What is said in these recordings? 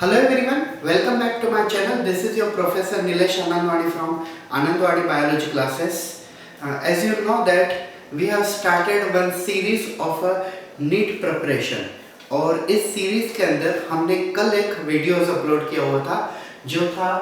Hello everyone, welcome back to my channel. This is your Professor Nilesh Anandwani from Anandwani Biology classes. As you know that we have started one series of a NEET preparation और इस series के अंदर हमने कल एक videos upload किया हुआ था जो था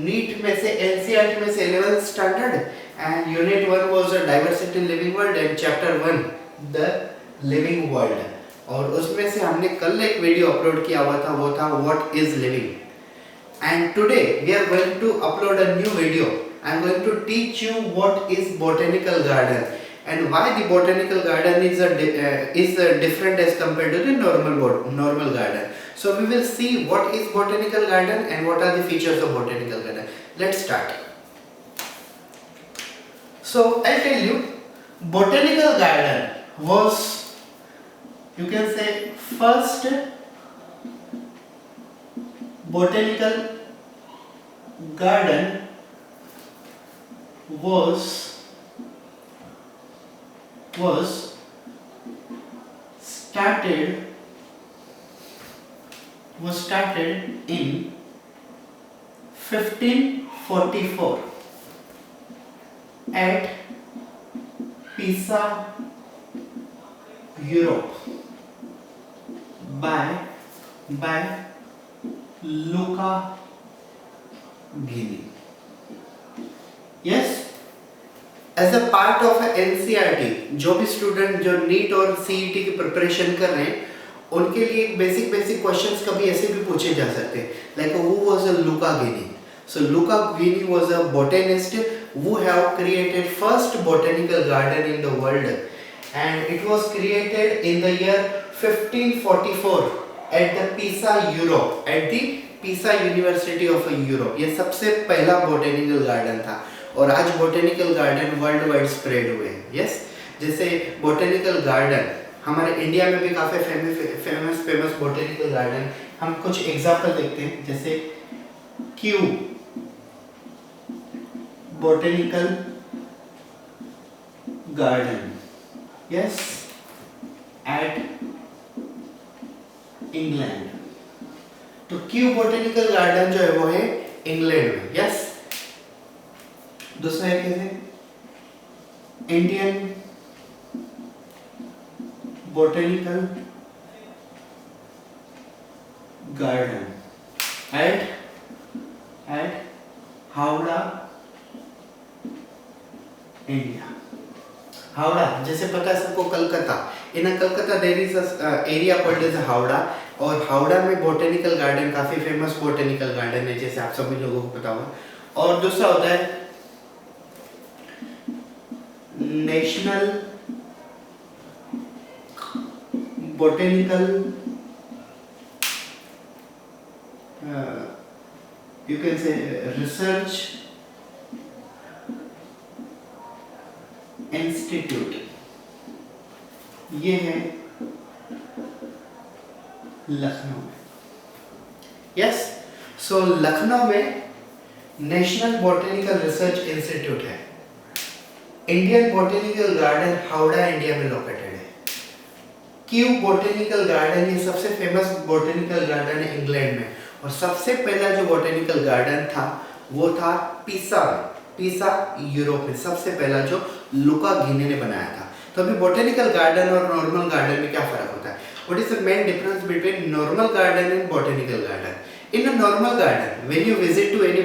नीट में से एनसीईआरटी में से 11th standard and unit 1 was diversity in living world and chapter 1 the living world और उसमें से हमने कल एक वीडियो अपलोड किया हुआ था वो था what is living and today we are going to upload a new video I am going to teach you what is botanical garden and why the botanical garden is different as compared to the normal garden. So we will see what is botanical garden and what are the features of botanical garden. Let's start. So I'll tell you, botanical garden was, you can say, first botanical garden was started in 1544 at Pisa, Europe by Luca Ghini. Yes, as a part of NCERT जो भी student जो NEET और CET की preparation कर रहे हैं उनके लिए बेसिक क्वेश्चंस कभी ऐसे भी पूछे जा सकते हैं like who was Luca Ghini. So Luca Ghini was a botanist who have created first botanical garden in the world and it was created in the year 1544 at the Pisa, Europe, at the Pisa University of Europe. ये सबसे पहला botanical garden था और आज botanical garden world wide spread हुए हैं. Yes, जैसे botanical garden हमारे इंडिया में भी काफ़ी फेमस बोटेनिकल गार्डन. हम कुछ एग्जांपल देखते हैं जैसे Kew botanical garden, yes, at England. तो क्यू बोटेनिकल गार्डन जो है वो है इंग्लैंड में. यस, दूसरा है कैसे Indian botanical garden eight Howrah, India. Howrah जैसे पता है सबको कलकत्ता. इन Calcutta there is area called as Howrah और हावड़ा में बोटेनिकल गार्डन काफी फेमस बोटेनिकल गार्डन है जैसे आप सभी लोगों को पता होगा. और दूसरा होता है national botanical you can say research institute. ये है लखनऊ में. यस, सो लखनऊ में नेशनल बोटेनिकल रिसर्च इंस्टीट्यूट है. Indian botanical garden Howrah India में लोकेटेड है. क्यू बोटेनिकल गार्डन ये सबसे फेमस बोटेनिकल गार्डन है इंग्लैंड में और सबसे पहला जो बोटेनिकल गार्डन था वो था पीसा यूरोप में. सबसे पहला जो लुका गिनी ने बनाया था. तो अभी बोटेनिकल गार्डन और नॉर्मल गार्डन में क्या फर्क होता है? What is the main difference between normal garden and botanical garden? In a normal garden, when you visit to any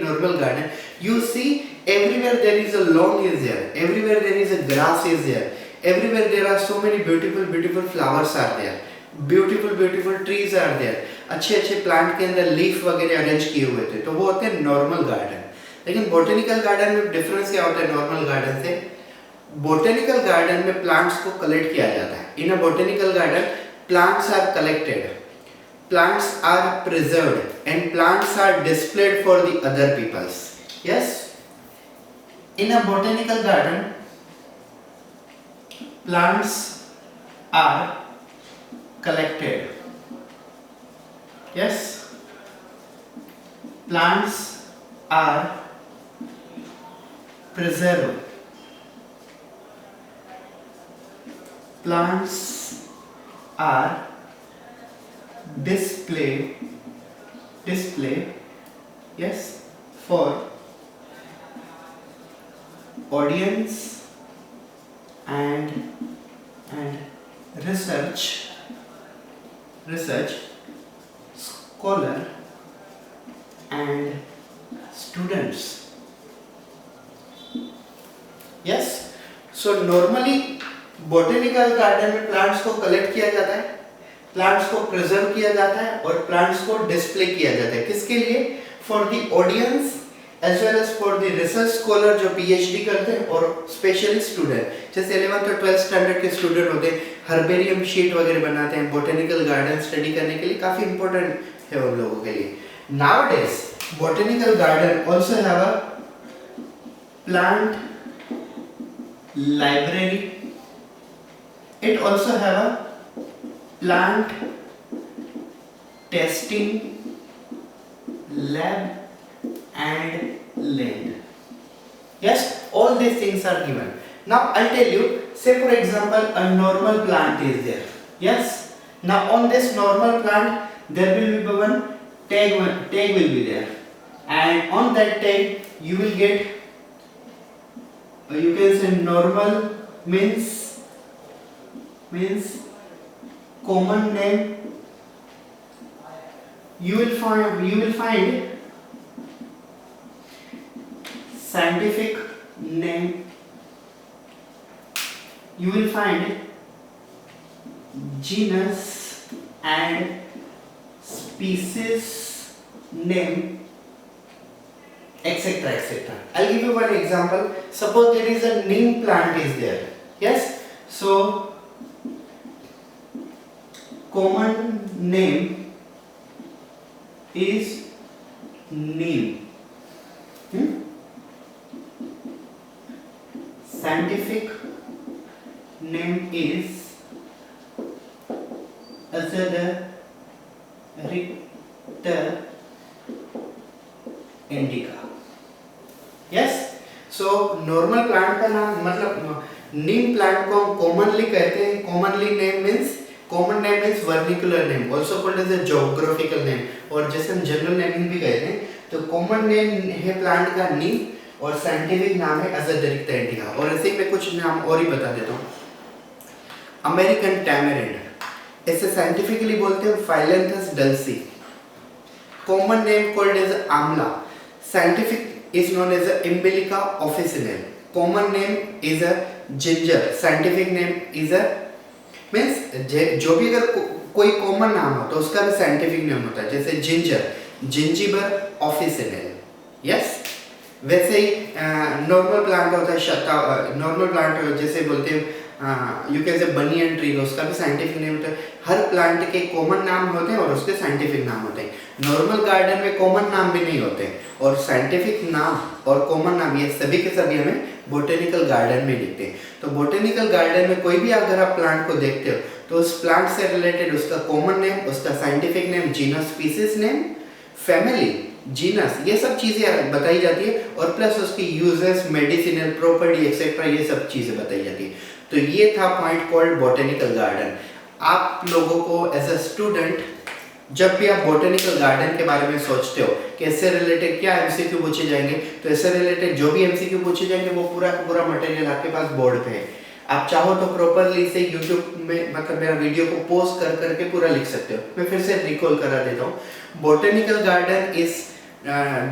normal garden, you see everywhere there is a lawn is there, everywhere there is a grass is there, everywhere there are so many beautiful flowers are there, beautiful trees are there. अच्छे plant के अंदर leaf वगैरह arrange किए हुए थे. तो वो होते हैं नॉर्मल गार्डन. लेकिन बोटेनिकल गार्डन में डिफरेंस क्या होता है नॉर्मल गार्डन से? बोटेनिकल गार्डन में प्लांट्स को कलेक्ट किया जाता है. In a botanical garden plants are collected, plants are preserved and plants are displayed for the other peoples. Yes, in a botanical garden plants are collected. Yes, plants are preserved, plants are display, yes, for audience and research scholar and students. Yes, so normally botanical garden में plants को collect किया जाता है, plants को preserve किया जाता है और प्लांट्स को डिस्प्ले किया जाता है. किसके लिए? For the audience as well as for the research scholar जो पीएचडी करते हैं और स्पेशली स्टूडेंट, जैसे 11th और 12th स्टैंडर्ड के स्टूडेंट होते हैं, हर्बेरियम शीट वगैरह बनाते हैं बॉटेनिकल गार्डन स्टडी करने के लिए, काफी इंपॉर्टेंट है उन लोगों के लिए. Nowadays botanical garden also have a plant library. It also have a plant testing lab and land. Yes, all these things are given. Now I'll tell you, say for example a normal plant is there. Yes, now on this normal plant there will be one tag will be there, and on that tag you will get, you can say normal means common name. You will find scientific name, you will find genus and species name, etc., etc. I'll give you one example. Suppose there is a neem plant is there. Yes, so common name is neem. Scientific name is Azadirachta indica. Yes, so normal plant का नाम मतलब नीम plant को हम commonly कहते हैं. Commonly name means, common name means vernacular name, also called as a geographical name, और जैसे हम जनरल नेमिंग भी कहते हैं. तो कॉमन नेम है प्लांट का नीम और साइंटिफिक नाम है अजादिरachta इंडिका. और ऐसे में कुछ नाम और ही बता देता हूँ. अमेरिकन टैमरिंड, इसे साइंटिफिकली बोलते हैं phyllanthus dulsi. Common name called as amla. Scientific is known as Umbellica officinale. Common name is a ginger. Scientific name is a means जो भी अगर कोई कॉमन नाम हो तो उसका भी साइंटिफिक नेम होता है. जैसे जिंजर, जिंजिबर ऑफिसिनल. यस, वैसे ही नॉर्मल प्लांट होता है नॉर्मल प्लांट जैसे बोलते हैं you can say banyan tree, उसका भी साइंटिफिक नेम होता है. हर प्लांट के कॉमन नाम होते हैं और उसके साइंटिफिक नाम होते हैं. नॉर्मल गार्डन में कॉमन नाम भी नहीं होते और साइंटिफिक नाम और कॉमन नाम ये सभी के सभी हमें बोटेनिकल गार्डन में दिखते हैं. तो बोटेनिकल गार्डन में कोई भी अगर आप प्लांट को देखते हो तो उस प्लांट से रिलेटेड उसका कॉमन नेम, उसका scientific name, genus, species name, family, genus, ये सब चीजें बताई जाती है और प्लस उसकी यूजेस, मेडिसिनल प्रॉपर्टी एक्सेट्रा, ये सब चीजें बताई जाती है. तो ये था पॉइंट कॉल्ड बोटेनिकल गार्डन. आप लोगों को एज अ स्टूडेंट जब भी आप बोटेनिकल गार्डन के बारे में सोचते हो कि इससे रिलेटेड क्या एमसीक्यू पूछे जाएंगे, तो इससे रिलेटेड जो भी एमसीक्यू पूछे जाएंगे वो पूरा का पूरा मटेरियल आपके पास बोर्ड पे है. आप चाहो तो प्रॉपरली इसे यूट्यूब में मतलब मेरा वीडियो को पॉज कर करके पूरा लिख सकते हो. मैं फिर से रिकॉल करा देता हूँ. Botanical garden is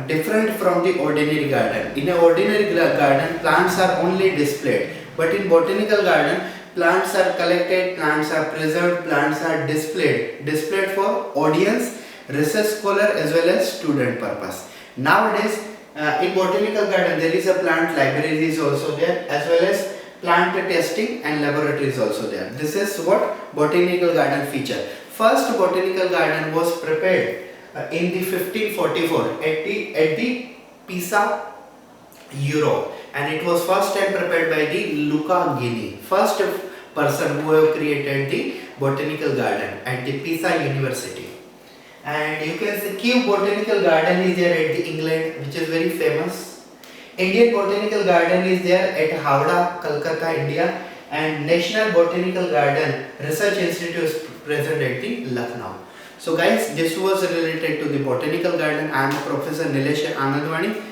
different from the ordinary garden. In an ordinary garden, plants are only displayed, but in botanical garden, plants are collected, plants are preserved, plants are displayed for audience, research scholar as well as student purpose. Nowadays, in botanical garden, there is a plant library is also there, as well as plant testing and laboratory is also there. This is what botanical garden feature. First botanical garden was prepared in the 1544 at the Pisa, Europe, and it was first time prepared by the Luca Ghini, first person who have created the botanical garden at the Pisa University. And you can see Kew Botanical Garden is there at the England, which is very famous. Indian Botanical Garden is there at Havda, Calcutta, India, and National Botanical Garden Research Institute is present at the Lucknow. So guys, this was related to the botanical garden. I am Professor Nilesh Anandwani,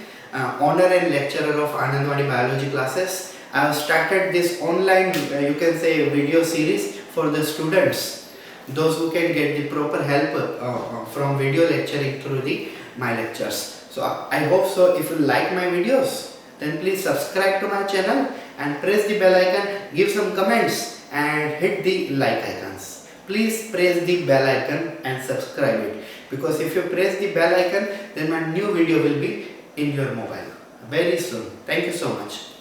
owner and lecturer of Anandwani biology classes. I have started this online, you can say, video series for the students, those who can get the proper help from video lecturing through my lectures. So I hope so. If you like my videos, then please subscribe to my channel and press the bell icon, give some comments and hit the like icons. Please press the bell icon and subscribe it, because if you press the bell icon, then my new video will be in your mobile very soon. Thank you so much.